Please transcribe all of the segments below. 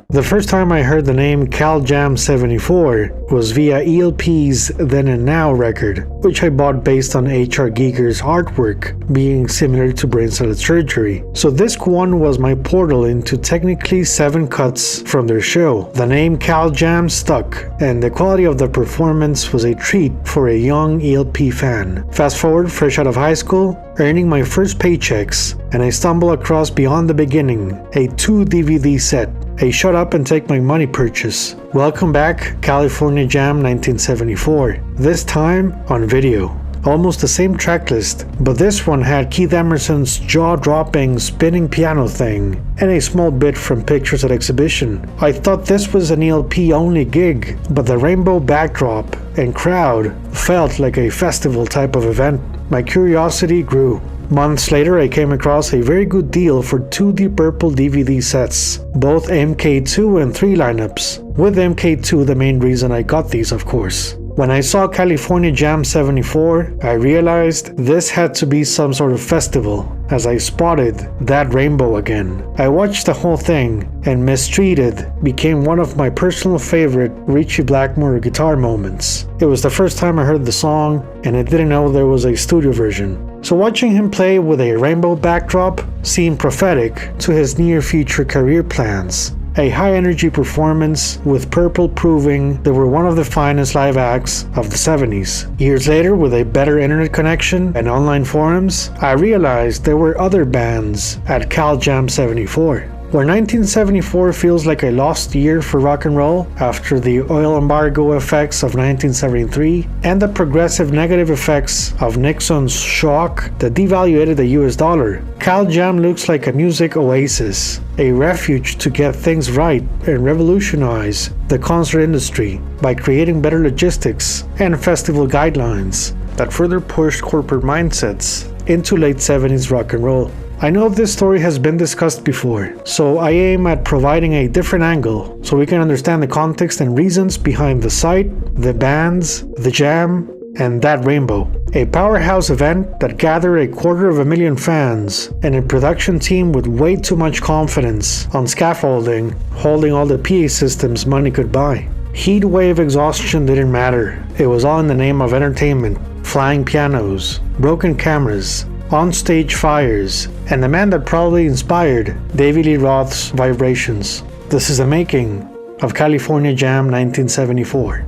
The first time I heard the name Cal Jam 74 was via ELP's Then and Now record, which I bought based on H.R. Giger's artwork being similar to brain salad surgery. So disc 1 was my portal into technically 7 cuts from their show. The name Cal Jam stuck, and the quality of the performance was a treat for a young ELP fan. Fast forward, fresh out of high school, earning my first paychecks, and I stumble across Beyond the Beginning, a 2 DVD set. A shut up and take my money purchase. Welcome back, California Jam 1974. This time on video. Almost the same track list, but this one had Keith Emerson's jaw-dropping spinning piano thing and a small bit from Pictures at Exhibition. I thought this was an ELP-only gig, but the rainbow backdrop and crowd felt like a festival type of event. My curiosity grew. Months later, I came across a very good deal for 2 Deep Purple DVD sets, both MK2 and 3 lineups, with MK2 the main reason I got these, of course. When I saw California Jam 74, I realized this had to be some sort of festival, as I spotted that rainbow again. I watched the whole thing, and Mistreated became one of my personal favorite Ritchie Blackmore guitar moments. It was the first time I heard the song, and I didn't know there was a studio version. So watching him play with a rainbow backdrop seemed prophetic to his near-future career plans. A high-energy performance, with Purple proving they were one of the finest live acts of the 70s. Years later, with a better internet connection and online forums, I realized there were other bands at Cal Jam 74. Where 1974 feels like a lost year for rock and roll after the oil embargo effects of 1973 and the progressive negative effects of Nixon's shock that devaluated the US dollar, Cal Jam looks like a music oasis, a refuge to get things right and revolutionize the concert industry by creating better logistics and festival guidelines that further pushed corporate mindsets into late 70s rock and roll. I know this story has been discussed before, so I aim at providing a different angle so we can understand the context and reasons behind the site, the bands, the jam, and that rainbow. A powerhouse event that gathered 250,000 fans and a production team with way too much confidence on scaffolding, holding all the PA systems money could buy. Heat wave exhaustion didn't matter. It was all in the name of entertainment, flying pianos, broken cameras, on-stage fires, and the man that probably inspired David Lee Roth's Vibrations. This is the making of California Jam 1974.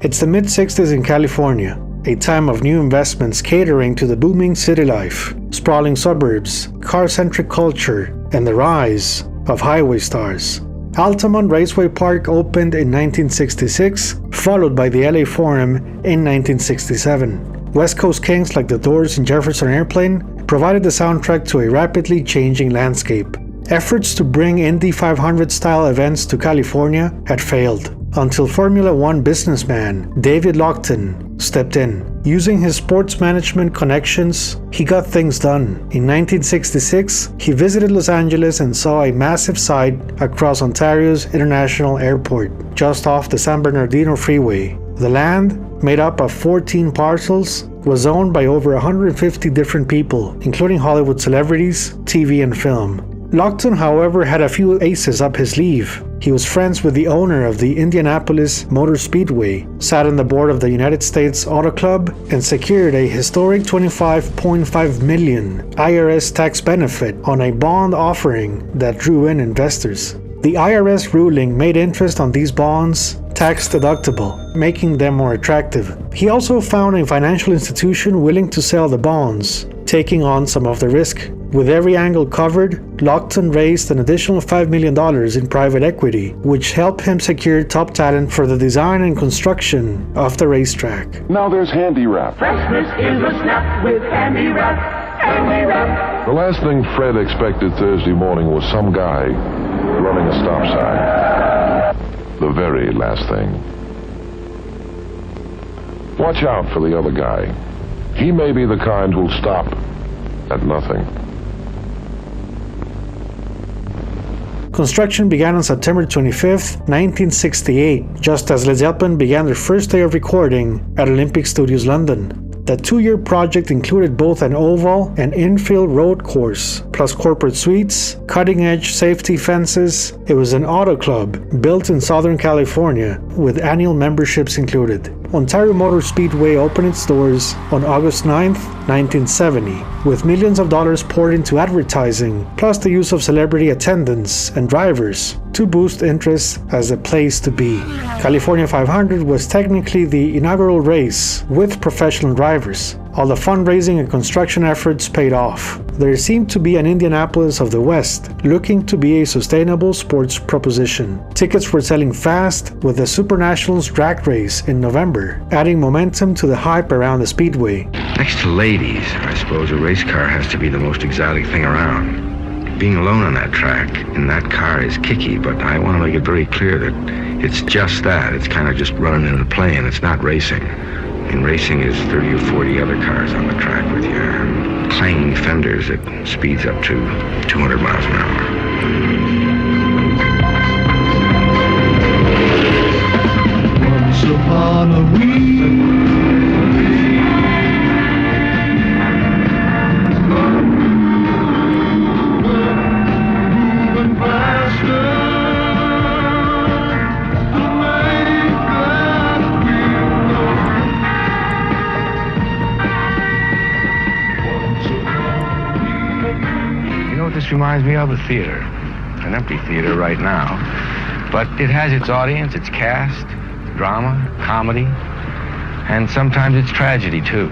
It's the mid-60s in California, a time of new investments catering to the booming city life, sprawling suburbs, car-centric culture, and the rise of highway stars. Altamont Raceway Park opened in 1966, followed by the LA Forum in 1967. West Coast kings like the Doors and Jefferson Airplane provided the soundtrack to a rapidly changing landscape. Efforts to bring Indy 500-style events to California had failed, until Formula One businessman David Lockton stepped in. Using his sports management connections, he got things done. In 1966, he visited Los Angeles and saw a massive site across Ontario's International Airport, just off the San Bernardino Freeway. The land, made up of 14 parcels, was owned by over 150 different people, including Hollywood celebrities, TV and film. Lockton, however, had a few aces up his sleeve. He was friends with the owner of the Indianapolis Motor Speedway, sat on the board of the United States Auto Club, and secured a historic $25.5 million IRS tax benefit on a bond offering that drew in investors. The IRS ruling made interest on these bonds tax deductible, making them more attractive. He also found a financial institution willing to sell the bonds, taking on some of the risk. With every angle covered, Lockton raised an additional $5 million in private equity, which helped him secure top talent for the design and construction of the racetrack. Now there's Handy Wrap. Freshness is a snap with Handy Wrap. Handy Wrap. The last thing Fred expected Thursday morning was some guy running a stop sign. The very last thing. Watch out for the other guy. He may be the kind who'll stop at nothing. Construction began on September 25, 1968, just as Led Zeppelin began their first day of recording at Olympic Studios London. The 2-year project included both an oval and infill road course, plus corporate suites, cutting-edge safety fences. It was an auto club built in Southern California, with annual memberships included. Ontario Motor Speedway opened its doors on August 9, 1970, with millions of dollars poured into advertising, plus the use of celebrity attendants and drivers to boost interest as a place to be. California 500 was technically the inaugural race with professional drivers. All the fundraising and construction efforts paid off. There seemed to be an Indianapolis of the West looking to be a sustainable sports proposition. Tickets were selling fast, with the Super Nationals drag race in November, adding momentum to the hype around the Speedway. Next to ladies, I suppose a race car has to be the most exotic thing around. Being alone on that track in that car is kicky, but I want to make it very clear that it's just that. It's kind of just running in a plane. It's not racing. In racing is 30 or 40 other cars on the track with your clanging fenders at speeds up to 200 miles an hour. Once upon a week. This reminds me of a theater, an empty theater right now, but it has its audience, its cast, drama, comedy, and sometimes it's tragedy too.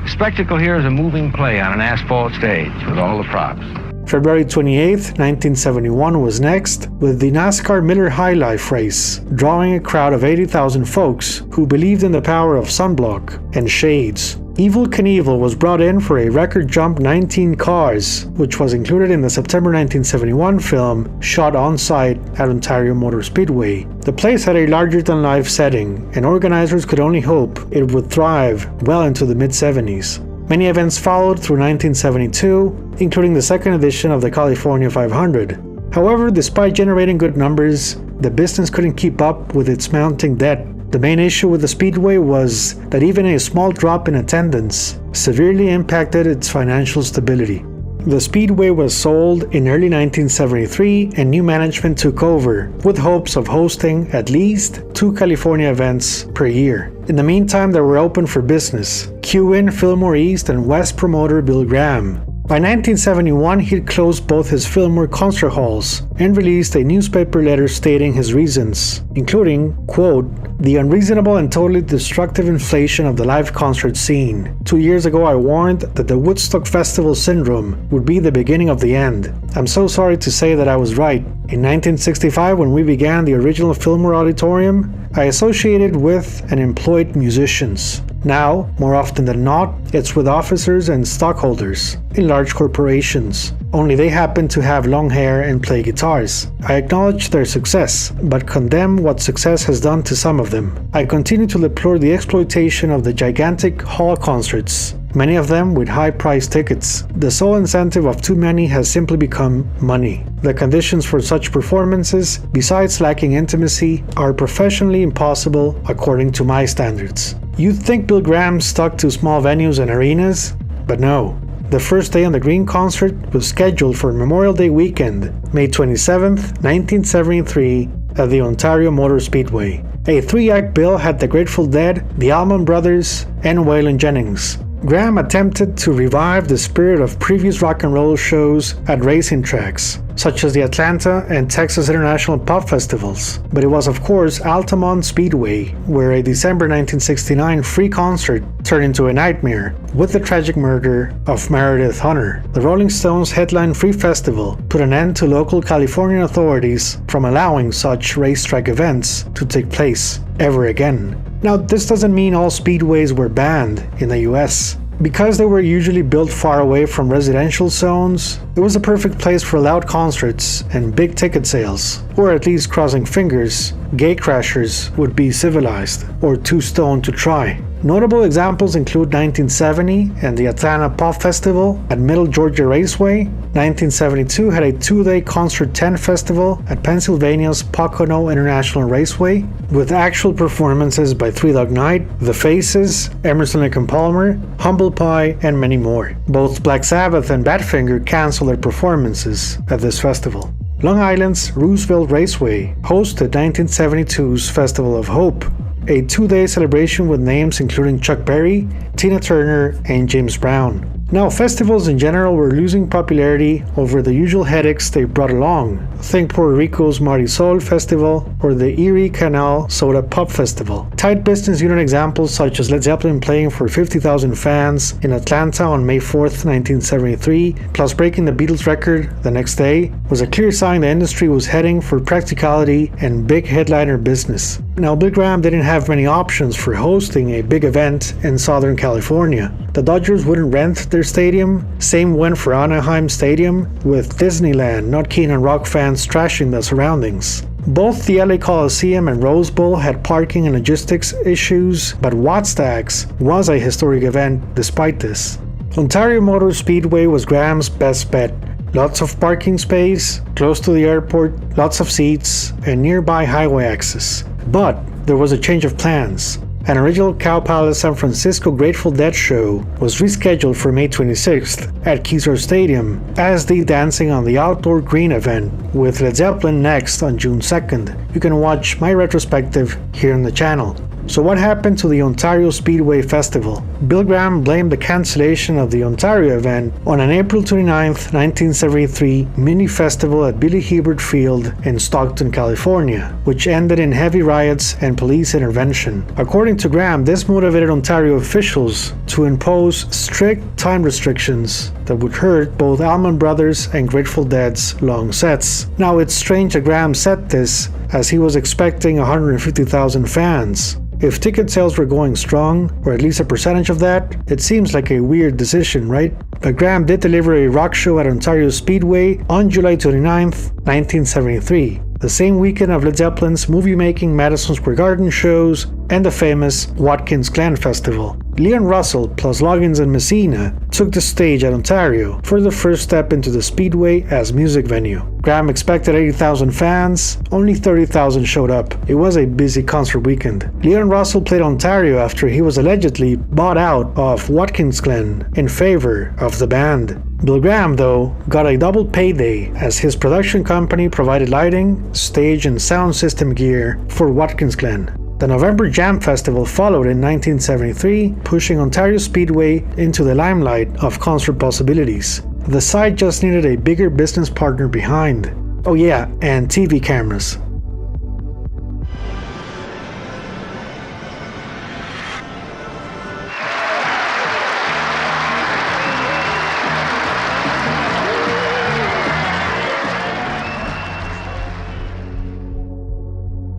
The spectacle here is a moving play on an asphalt stage with all the props. February 28, 1971 was next, with the NASCAR Miller High Life race, drawing a crowd of 80,000 folks who believed in the power of sunblock and shades. Evel Knievel was brought in for a record jump 19 cars, which was included in the September 1971 film shot on-site at Ontario Motor Speedway. The place had a larger-than-life setting, and organizers could only hope it would thrive well into the mid-70s. Many events followed through 1972, including the second edition of the California 500. However, despite generating good numbers, the business couldn't keep up with its mounting debt. The main issue with the Speedway was that even a small drop in attendance severely impacted its financial stability. The Speedway was sold in early 1973 and new management took over, with hopes of hosting at least 2 California events per year. In the meantime, they were open for business. Cue in Fillmore East and West promoter Bill Graham. By 1971, he'd closed both his Fillmore concert halls and released a newspaper letter stating his reasons, including, quote, "The unreasonable and totally destructive inflation of the live concert scene. 2 years ago I warned that the Woodstock Festival syndrome would be the beginning of the end. I'm so sorry to say that I was right. In 1965, when we began the original Fillmore Auditorium, I associated with and employed musicians. Now, more often than not, it's with officers and stockholders in large corporations. Only they happen to have long hair and play guitars. I acknowledge their success, but condemn what success has done to some of them. I continue to deplore the exploitation of the gigantic hall concerts, many of them with high-priced tickets. The sole incentive of too many has simply become money. The conditions for such performances, besides lacking intimacy, are professionally impossible according to my standards." You'd think Bill Graham stuck to small venues and arenas, but no. The first day on the Green concert was scheduled for Memorial Day weekend, May 27, 1973, at the Ontario Motor Speedway. A 3-act bill had the Grateful Dead, the Allman Brothers, and Waylon Jennings. Graham attempted to revive the spirit of previous rock and roll shows at racing tracks, such as the Atlanta and Texas International Pop Festivals, but it was of course Altamont Speedway, where a December 1969 free concert turned into a nightmare with the tragic murder of Meredith Hunter. The Rolling Stones headline free festival put an end to local Californian authorities from allowing such racetrack events to take place ever again. Now, this doesn't mean all speedways were banned in the US. Because they were usually built far away from residential zones, it was a perfect place for loud concerts and big ticket sales, or at least crossing fingers, gatecrashers would be civilized, or too stoned to try. Notable examples include 1970 and the Atlanta Pop Festival at Middle Georgia Raceway. 1972 had a 2-day concert tent festival at Pennsylvania's Pocono International Raceway, with actual performances by Three Dog Night, The Faces, Emerson & Palmer, Humble Pie, and many more. Both Black Sabbath and Badfinger canceled their performances at this festival. Long Island's Roosevelt Raceway hosted 1972's Festival of Hope, a 2-day celebration with names including Chuck Berry, Tina Turner, and James Brown. Now, festivals in general were losing popularity over the usual headaches they brought along. Think Puerto Rico's Marisol Festival or the Erie Canal Soda Pop Festival. Tight business unit examples such as Led Zeppelin playing for 50,000 fans in Atlanta on May 4th, 1973, plus breaking the Beatles record the next day, was a clear sign the industry was heading for practicality and big headliner business. Now, Bill Graham didn't have many options for hosting a big event in Southern California. The Dodgers wouldn't rent their stadium, same went for Anaheim Stadium, with Disneyland not keen on rock fans trashing the surroundings. Both the LA Coliseum and Rose Bowl had parking and logistics issues, but Wattstax was a historic event despite this. Ontario Motor Speedway was Graham's best bet. Lots of parking space, close to the airport, lots of seats, and nearby highway access. But there was a change of plans. An original Cow Palace San Francisco Grateful Dead show was rescheduled for May 26th at Kezar Stadium as the Dancing on the Outdoor Green event, with Led Zeppelin next on June 2nd. You can watch my retrospective here on the channel. So what happened to the Ontario Speedway Festival? Bill Graham blamed the cancellation of the Ontario event on an April 29, 1973 mini festival at Billy Hebert Field in Stockton, California, which ended in heavy riots and police intervention. According to Graham, this motivated Ontario officials to impose strict time restrictions that would hurt both Allman Brothers and Grateful Dead's long sets. Now, it's strange that Graham said this, as he was expecting 150,000 fans. If ticket sales were going strong, or at least a percentage of that, it seems like a weird decision, right? But Graham did deliver a rock show at Ontario Speedway on July 29, 1973, the same weekend of Led Zeppelin's movie-making Madison Square Garden shows and the famous Watkins Glen Festival. Leon Russell plus Loggins and Messina took the stage at Ontario for the first step into the Speedway as music venue. Graham expected 80,000 fans, only 30,000 showed up. It was a busy concert weekend. Leon Russell played Ontario after he was allegedly bought out of Watkins Glen in favor of the band. Bill Graham, though, got a double payday as his production company provided lighting, stage and sound system gear for Watkins Glen. The November Jam Festival followed in 1973, pushing Ontario Speedway into the limelight of concert possibilities. The site just needed a bigger business partner behind. Oh yeah, and TV cameras.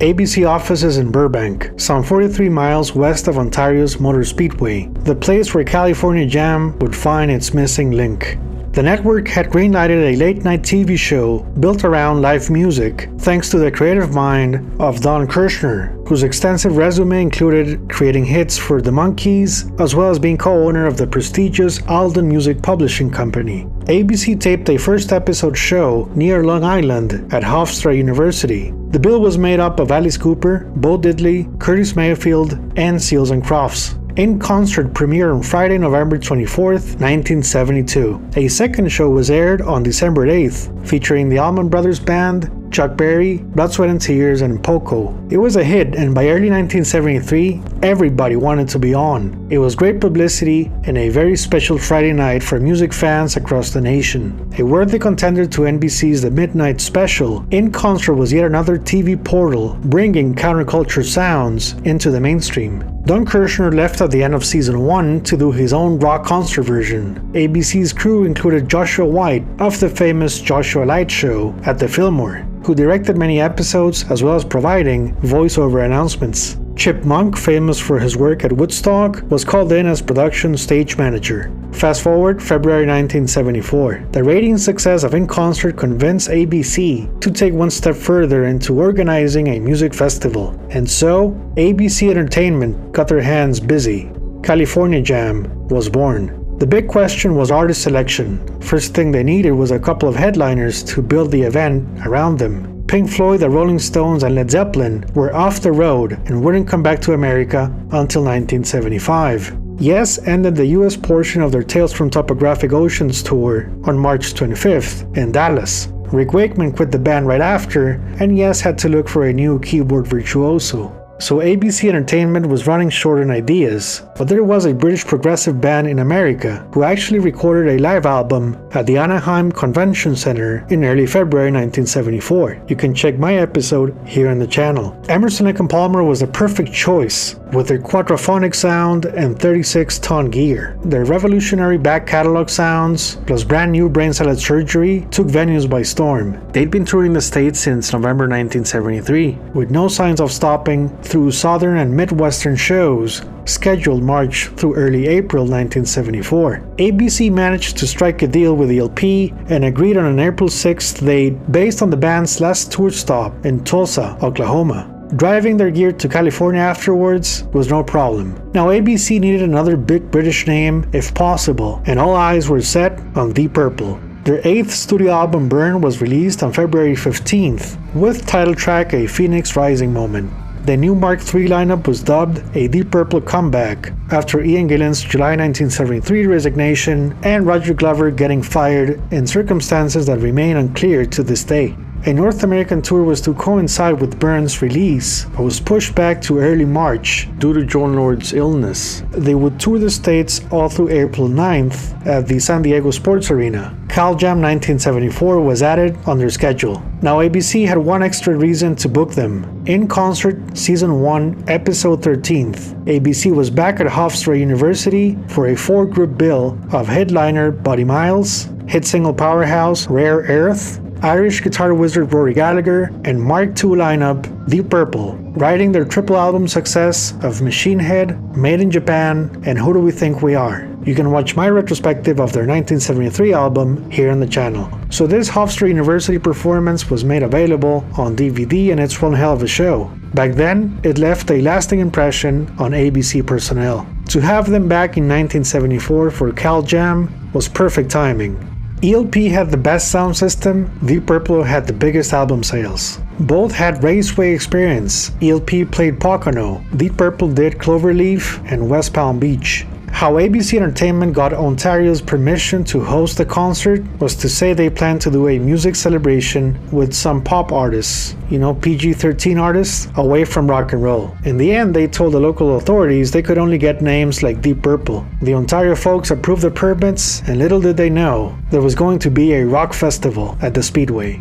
ABC offices in Burbank, some 43 miles west of Ontario's Motor Speedway, the place where California Jam would find its missing link. The network had greenlighted a late-night TV show built around live music, thanks to the creative mind of Don Kirshner, whose extensive resume included creating hits for the Monkees, as well as being co-owner of the prestigious Alden Music Publishing Company. ABC taped a first episode show near Long Island at Hofstra University. The bill was made up of Alice Cooper, Bo Diddley, Curtis Mayfield, and Seals and Crofts. In Concert premiered on Friday, November 24th, 1972. A second show was aired on December 8th, featuring the Allman Brothers Band, Chuck Berry, Blood, Sweat and Tears, and Poco. It was a hit, and by early 1973, everybody wanted to be on. It was great publicity and a very special Friday night for music fans across the nation. A worthy contender to NBC's The Midnight Special, In Concert was yet another TV portal, bringing counterculture sounds into the mainstream. Don Kirshner left at the end of season 1 to do his own rock concert version. ABC's crew included Joshua White of the famous Joshua Light Show at the Fillmore, who directed many episodes as well as providing voiceover announcements. Chip Monk, famous for his work at Woodstock, was called in as production stage manager. Fast forward February 1974. The ratings success of In Concert convinced ABC to take one step further into organizing a music festival, and so ABC Entertainment got their hands busy. California Jam was born. The big question was artist selection. First thing they needed was a couple of headliners to build the event around them. Pink Floyd, the Rolling Stones, and Led Zeppelin were off the road and wouldn't come back to America until 1975. Yes ended the US portion of their Tales from Topographic Oceans tour on March 25th in Dallas. Rick Wakeman quit the band right after, and Yes had to look for a new keyboard virtuoso. So ABC Entertainment was running short on ideas, but there was a British progressive band in America who actually recorded a live album at the Anaheim Convention Center in early February 1974. You can check my episode here on the channel. Emerson, Lake and Palmer was the perfect choice with their quadraphonic sound and 36-ton gear. Their revolutionary back catalog sounds, plus brand new brain salad surgery, took venues by storm. They'd been touring the States since November 1973, with no signs of stopping through southern and midwestern shows scheduled March through early April 1974. ABC managed to strike a deal with the LP and agreed on an April 6th date based on the band's last tour stop in Tulsa, Oklahoma. Driving their gear to California afterwards was no problem. Now ABC needed another big British name if possible, and all eyes were set on Deep Purple. Their 8th studio album Burn was released on February 15th, with title track A Phoenix Rising Moment. The new Mark III lineup was dubbed a Deep Purple comeback after Ian Gillan's July 1973 resignation and Roger Glover getting fired in circumstances that remain unclear to this day. A North American tour was to coincide with Byrne's release, but was pushed back to early March due to Jon Lord's illness. They would tour the States all through April 9th at the San Diego Sports Arena. Cal Jam 1974 was added on their schedule. Now ABC had one extra reason to book them. In Concert Season 1, Episode 13th. ABC was back at Hofstra University for a 4-group bill of headliner Buddy Miles, hit single powerhouse Rare Earth, Irish guitar wizard Rory Gallagher, and Mark II lineup Deep Purple, riding their triple album success of Machine Head, Made in Japan, and Who Do We Think We Are. You can watch my retrospective of their 1973 album here on the channel. So this Hofstra University performance was made available on DVD, and it's one hell of a show. Back then, it left a lasting impression on ABC personnel. To have them back in 1974 for Cal Jam was perfect timing. ELP had the best sound system, Deep Purple had the biggest album sales. Both had Raceway experience. ELP played Pocono, Deep Purple did Cloverleaf and West Palm Beach. How ABC Entertainment got Ontario's permission to host the concert was to say they planned to do a music celebration with some pop artists, PG-13 artists, away from rock and roll. In the end, they told the local authorities they could only get names like Deep Purple. The Ontario folks approved the permits, and little did they know, there was going to be a rock festival at the Speedway.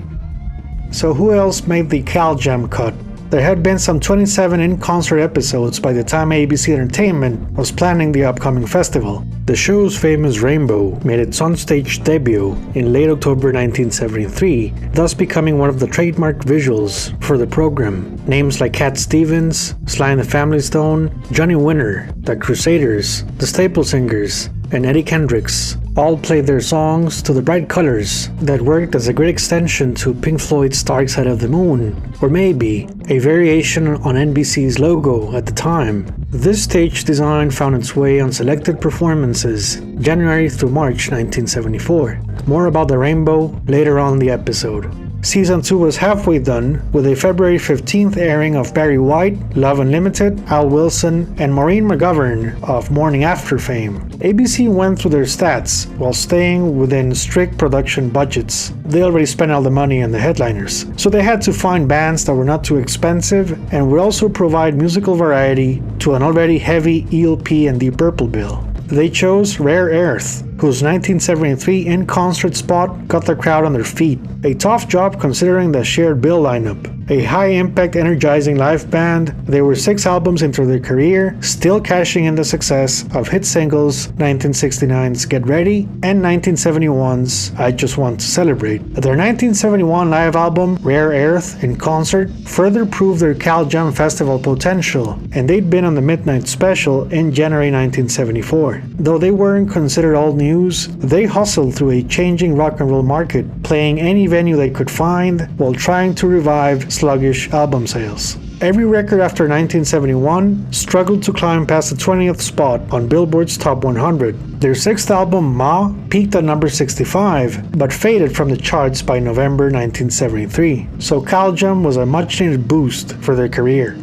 So who else made the Cal Jam cut? There had been some 27 in-concert episodes by the time ABC Entertainment was planning the upcoming festival. The show's famous Rainbow made its onstage debut in late October 1973, thus becoming one of the trademark visuals for the program. Names like Cat Stevens, Sly and the Family Stone, Johnny Winter, The Crusaders, The Staple Singers, and Eddie Kendricks all played their songs to the bright colors that worked as a great extension to Pink Floyd's Dark Side of the Moon, or maybe a variation on NBC's logo at the time. This stage design found its way on selected performances January through March 1974. More about the rainbow later on in the episode. Season 2 was halfway done, with a February 15th airing of Barry White, Love Unlimited, Al Wilson, and Maureen McGovern of Morning After fame. ABC went through their stats while staying within strict production budgets. They already spent all the money on the headliners, so they had to find bands that were not too expensive and would also provide musical variety to an already heavy ELP and Deep Purple bill. They chose Rare Earth, whose 1973 in-concert spot got the crowd on their feet. A tough job considering the shared bill lineup. A high-impact, energizing live band, they were 6 albums into their career, still cashing in the success of hit singles 1969's Get Ready and 1971's I Just Want to Celebrate. Their 1971 live album, Rare Earth, in concert, further proved their Cal Jam Festival potential, and they'd been on the Midnight Special in January 1974. Though they weren't considered old news, they hustled through a changing rock and roll market, playing any venue they could find while trying to revive sluggish album sales. Every record after 1971 struggled to climb past the 20th spot on Billboard's Top 100. Their 6th album, Ma, peaked at number 65, but faded from the charts by November 1973, so Cal Jam was a much-needed boost for their career.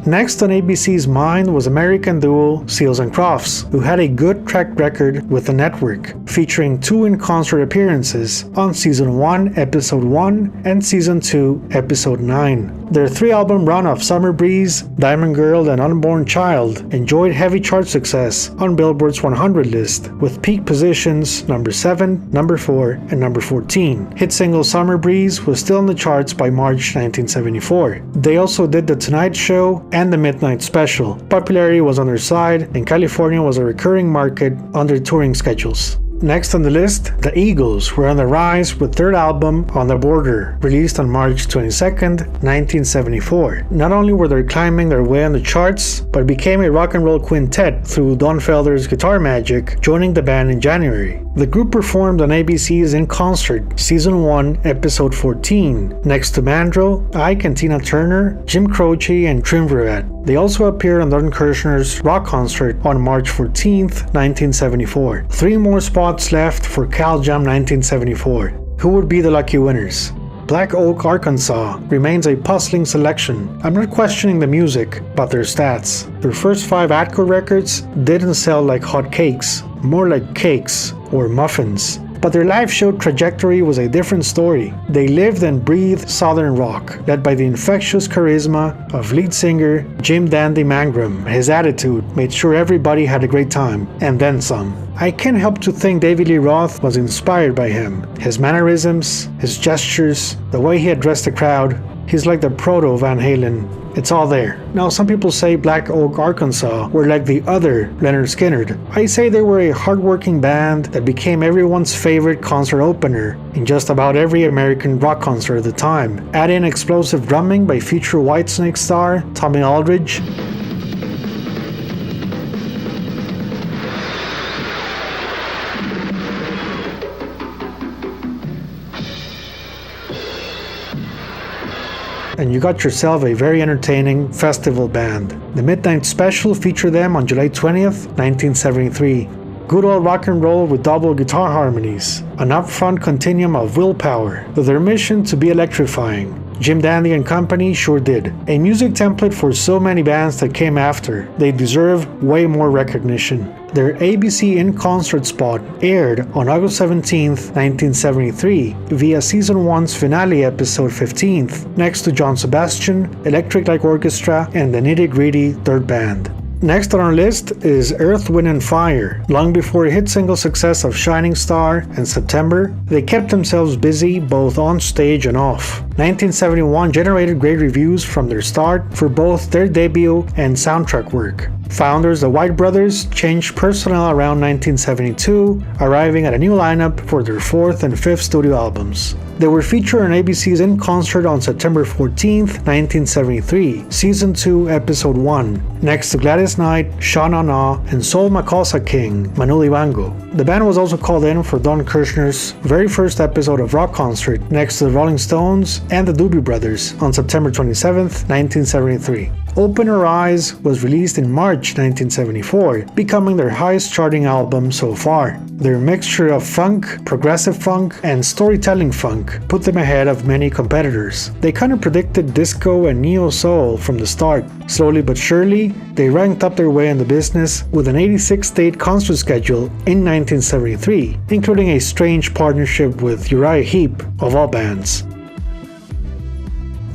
Next on ABC's mind was American duo Seals and Crofts, who had a good track record with the network, featuring 2 in-concert appearances on Season 1, Episode 1, and Season 2, Episode 9. Their 3-album run of Summer Breeze, Diamond Girl, and Unborn Child enjoyed heavy chart success on Billboard's 100 list, with peak positions number 7, number 4, and number 14. Hit single Summer Breeze was still in the charts by March 1974. They also did The Tonight Show and The Midnight Special. Popularity was on their side, and California was a recurring market on their touring schedules. Next on the list, the Eagles were on the rise with their album On the Border, released on March 22nd, 1974. Not only were they climbing their way on the charts, but became a rock and roll quintet through Don Felder's guitar magic, joining the band in January. The group performed on ABC's In Concert, Season 1, Episode 14, next to Mandrill, Ike and Tina Turner, Jim Croce, and Triumvirate. They also appeared on Don Kirshner's Rock Concert on March 14th, 1974. 3 more spots left for Cal Jam 1974. Who would be the lucky winners? Black Oak, Arkansas remains a puzzling selection. I'm not questioning the music, but their stats. Their first 5 Atco records didn't sell like hotcakes, more like cakes or muffins. But their live show trajectory was a different story. They lived and breathed Southern rock, led by the infectious charisma of lead singer Jim Dandy Mangrum. His attitude made sure everybody had a great time, and then some. I can't help to think David Lee Roth was inspired by him. His mannerisms, his gestures, the way he addressed the crowd. He's like the proto Van Halen. It's all there. Now, some people say Black Oak, Arkansas were like the other Leonard Skinner. I say they were a hardworking band that became everyone's favorite concert opener in just about every American rock concert at the time. Add in explosive drumming by future Whitesnake star Tommy Aldridge. And you got yourself a very entertaining festival band. The Midnight Special featured them on July 20th, 1973. Good old rock and roll with double guitar harmonies, an upfront continuum of willpower, with their mission to be electrifying. Jim Dandy and company sure did. A music template for so many bands that came after. They deserve way more recognition. Their ABC In Concert spot aired on August 17, 1973 via Season 1's finale episode 15th, next to John Sebastian, Electric Light Orchestra, and the Nitty Gritty Third Band. Next on our list is Earth, Wind and Fire. Long before hit single success of Shining Star and September, they kept themselves busy both on stage and off. 1971 generated great reviews from their start for both their debut and soundtrack work. Founders, the White Brothers, changed personnel around 1972, arriving at a new lineup for their fourth and fifth studio albums. They were featured on ABC's In Concert on September 14, 1973, Season 2, Episode 1, next to Gladys Knight, Sha Na Na, and Soul Makossa King, Manu Dibango. The band was also called in for Don Kirshner's very first episode of Rock Concert, next to the Rolling Stones and the Doobie Brothers, on September 27, 1973. Open Your Eyes was released in March 1974, becoming their highest charting album so far. Their mixture of funk, progressive funk, and storytelling funk put them ahead of many competitors. They kind of predicted disco and neo-soul from the start. Slowly but surely, they ranked up their way in the business with an 86-date concert schedule in 1973, including a strange partnership with Uriah Heep, of all bands.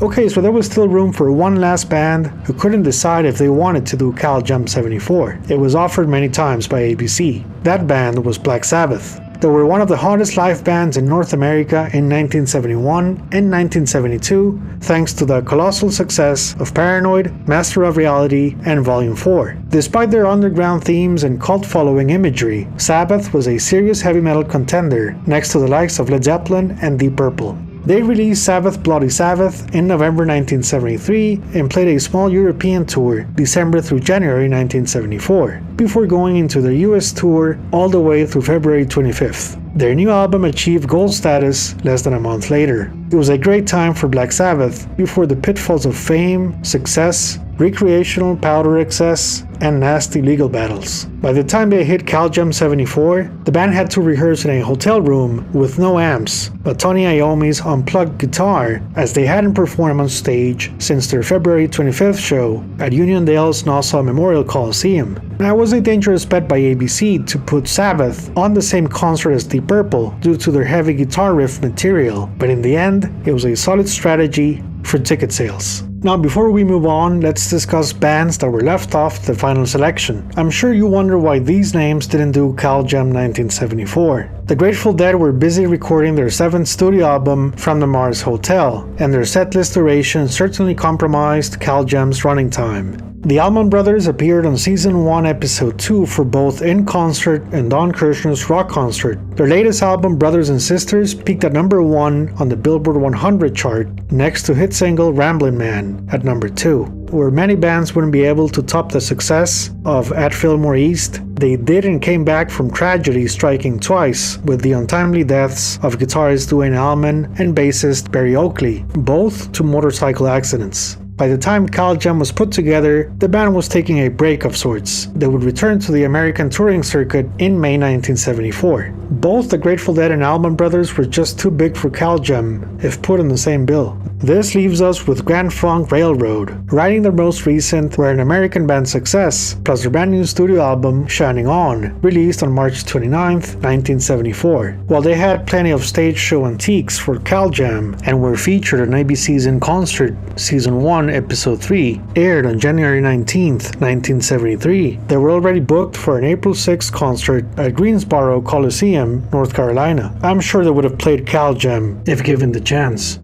Okay, so there was still room for one last band who couldn't decide if they wanted to do Cal Jam 74. It was offered many times by ABC. That band was Black Sabbath. They were one of the hottest live bands in North America in 1971 and 1972, thanks to the colossal success of Paranoid, Master of Reality, and Volume 4. Despite their underground themes and cult-following imagery, Sabbath was a serious heavy metal contender next to the likes of Led Zeppelin and Deep Purple. They released Sabbath Bloody Sabbath in November 1973 and played a small European tour December through January 1974, before going into their US tour all the way through February 25th. Their new album achieved gold status less than a month later. It was a great time for Black Sabbath before the pitfalls of fame, success, recreational powder excess, and nasty legal battles. By the time they hit Cal Jam 74, the band had to rehearse in a hotel room with no amps, but Tony Iommi's unplugged guitar, as they hadn't performed on stage since their February 25th show at Uniondale's Nassau Memorial Coliseum. Now, it was a dangerous bet by ABC to put Sabbath on the same concert as Deep Purple due to their heavy guitar riff material, but in the end, it was a solid strategy for ticket sales. Now, before we move on, let's discuss bands that were left off the final selection. I'm sure you wonder why these names didn't do Cal Jam 1974. The Grateful Dead were busy recording their 7th studio album From the Mars Hotel, and their setlist duration certainly compromised Cal Jam's running time. The Allman Brothers appeared on Season 1, Episode 2 for both In Concert and Don Kirshner's Rock Concert. Their latest album, Brothers and Sisters, peaked at number 1 on the Billboard 100 chart, next to hit single Ramblin' Man at number 2. Where many bands wouldn't be able to top the success of At Fillmore East, they did and came back from tragedy striking twice with the untimely deaths of guitarist Duane Allman and bassist Barry Oakley, both to motorcycle accidents. By the time Cal Jam was put together, the band was taking a break of sorts. They would return to the American touring circuit in May 1974. Both the Grateful Dead and Allman Brothers were just too big for Cal Jam if put in the same bill. This leaves us with Grand Funk Railroad, writing their most recent We're an American Band success, plus their brand new studio album Shining On, released on March 29, 1974. While they had plenty of stage show antiques for Cal Jam and were featured on ABC's In Concert Season 1, Episode 3, aired on January 19, 1973, they were already booked for an April 6 concert at Greensboro Coliseum, North Carolina. I'm sure they would have played Cal Jam if given the chance.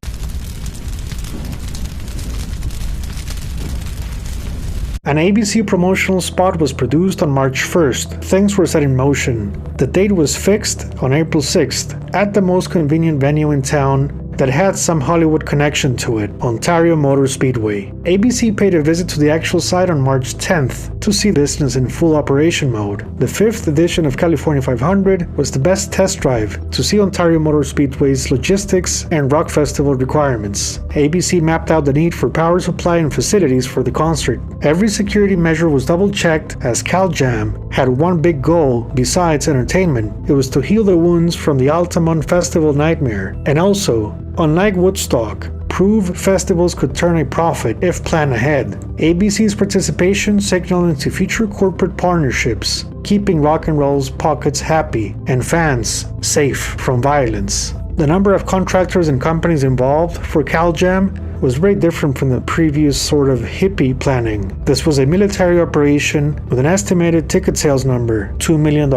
An ABC promotional spot was produced on March 1st. Things were set in motion. The date was fixed on April 6th at the most convenient venue in town that had some Hollywood connection to it, Ontario Motor Speedway. ABC paid a visit to the actual site on March 10th to see the business in full operation mode. The 5th edition of California 500 was the best test drive to see Ontario Motor Speedway's logistics and rock festival requirements. ABC mapped out the need for power supply and facilities for the concert. Every security measure was double-checked as Cal Jam had one big goal besides entertainment. It was to heal the wounds from the Altamont Festival nightmare, and also, unlike Woodstock, prove festivals could turn a profit if planned ahead. ABC's participation signaled into future corporate partnerships, keeping rock and roll's pockets happy and fans safe from violence. The number of contractors and companies involved for Cal Jam was very different from the previous sort of hippie planning. This was a military operation with an estimated ticket sales number, $2 million.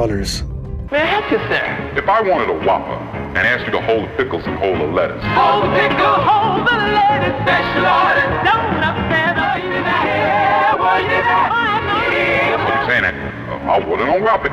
May I help you, sir? If I wanted a Whopper, and ask you to hold the pickles and hold the lettuce. Hold the pickle, hold the lettuce, special order, don't upset us. Yeah, well, yeah. What are you saying? Well, then don't drop it.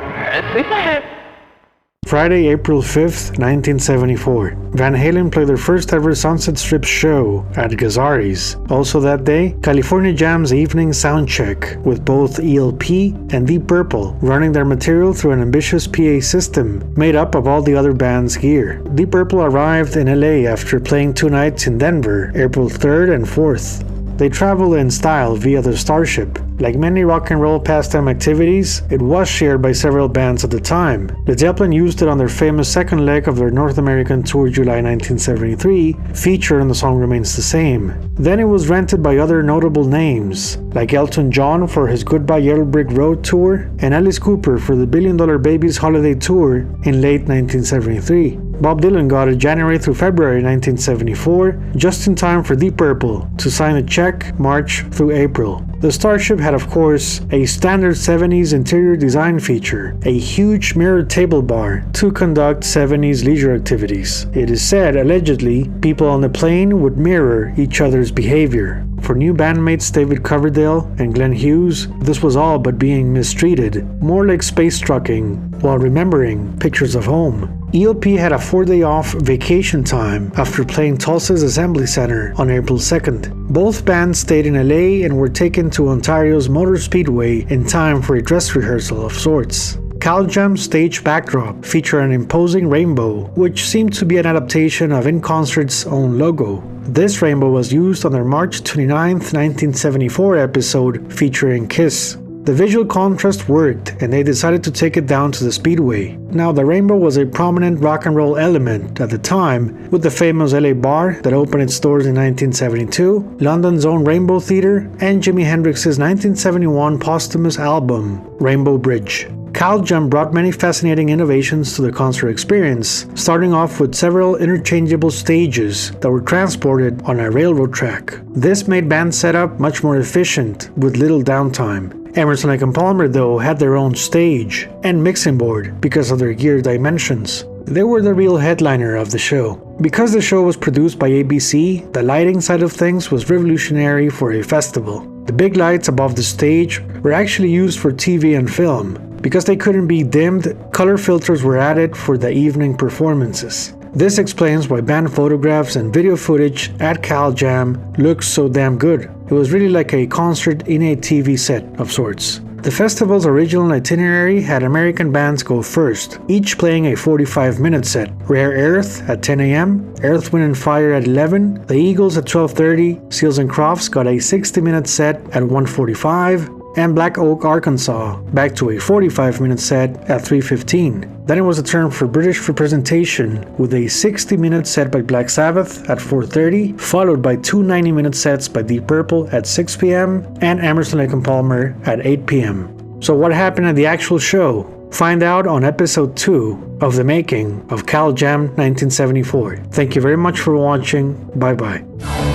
Friday, April 5th, 1974. Van Halen played their first ever Sunset Strip show at Gazzarri's. Also that day, California Jam's evening sound check with both ELP and Deep Purple running their material through an ambitious PA system made up of all the other band's gear. Deep Purple arrived in LA after playing 2 nights in Denver, April 3rd and 4th. They traveled in style via the Starship. Like many rock and roll pastime activities, it was shared by several bands at the time. Led Zeppelin used it on their famous second leg of their North American tour July 1973, featured on The Song Remains the Same. Then it was rented by other notable names, like Elton John for his Goodbye Yellow Brick Road tour, and Alice Cooper for the Billion Dollar Babies Holiday Tour in late 1973. Bob Dylan got it January through February 1974, just in time for Deep Purple to sign a check March through April. The Starship had, of course, a standard 70s interior design feature, a huge mirrored table bar to conduct 70s leisure activities. It is said, allegedly, people on the plane would mirror each other's behavior. For new bandmates David Coverdale and Glenn Hughes, this was all but being mistreated, more like space trucking while remembering pictures of home. ELP had a 4-day off vacation time after playing Tulsa's Assembly Center on April 2nd. Both bands stayed in LA and were taken to Ontario's Motor Speedway in time for a dress rehearsal of sorts. Cal Jam's stage backdrop featured an imposing rainbow, which seemed to be an adaptation of In Concert's own logo. This rainbow was used on their March 29, 1974 episode featuring Kiss. The visual contrast worked, and they decided to take it down to the Speedway. Now, the rainbow was a prominent rock and roll element at the time, with the famous LA bar that opened its doors in 1972, London's own Rainbow Theatre, and Jimi Hendrix's 1971 posthumous album, Rainbow Bridge. Cal Jam brought many fascinating innovations to the concert experience, starting off with several interchangeable stages that were transported on a railroad track. This made band setup much more efficient, with little downtime. Emerson, Lake and Palmer, though, had their own stage and mixing board because of their gear dimensions. They were the real headliner of the show. Because the show was produced by ABC, the lighting side of things was revolutionary for a festival. The big lights above the stage were actually used for TV and film. Because they couldn't be dimmed, color filters were added for the evening performances. This explains why band photographs and video footage at Cal Jam looks so damn good. It was really like a concert in a TV set of sorts. The festival's original itinerary had American bands go first, each playing a 45-minute set. Rare Earth at 10 a.m., Earth, Wind & Fire at 11, The Eagles at 12:30, Seals and Crofts got a 60-minute set at 1:45, and Black Oak, Arkansas, back to a 45-minute set at 3:15. Then it was a turn for British representation with a 60-minute set by Black Sabbath at 4:30, followed by 2 90-minute sets by Deep Purple at 6 p.m. and Emerson, Lake and Palmer at 8 p.m. So what happened at the actual show? Find out on episode 2 of The Making of Cal Jam 1974. Thank you very much for watching. Bye bye.